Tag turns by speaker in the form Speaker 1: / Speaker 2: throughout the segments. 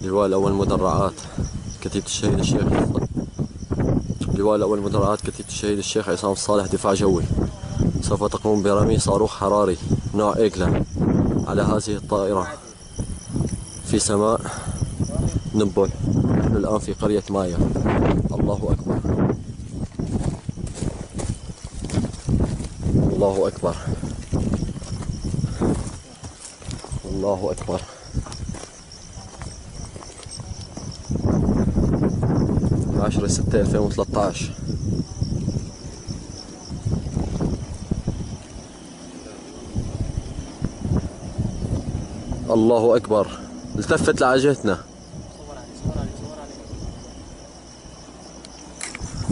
Speaker 1: اللواء الأول مدرعات كتيبة الشهيد الشيخ اللواء الأول مدرعات كتيبة الشهيد الشيخ عصام الصالح دفاع جوي سوف تقوم برمي صاروخ حراري نوع إيجلا على هذه الطائرة في سماء نبل. نحن الآن في قرية مايا. الله أكبر، الله أكبر، الله أكبر. 10/6/2013. الله أكبر، التفت لعجهتنا.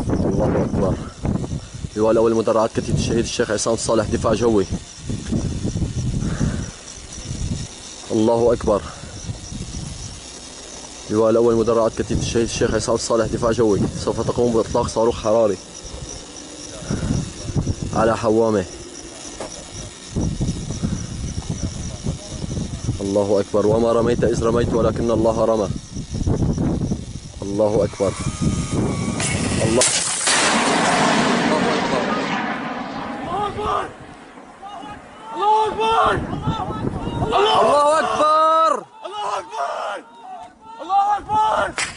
Speaker 1: الله أكبر. اللواء الأول مدرعات كتيبة الشهيد الشيخ عصام الصالح دفاع جوي. الله أكبر. اللواء الأول مدرعات كتيبة الشهيد الشيخ عصام الصالح دفاع جوي سوف تقوم بإطلاق صاروخ حراري على حوامه. الله أكبر. وما رميت إذ رميت ولكن الله رمى. الله أكبر. الله
Speaker 2: أكبر. الله أكبر.
Speaker 1: الله أكبر.
Speaker 2: الله أكبر. الله أكبر.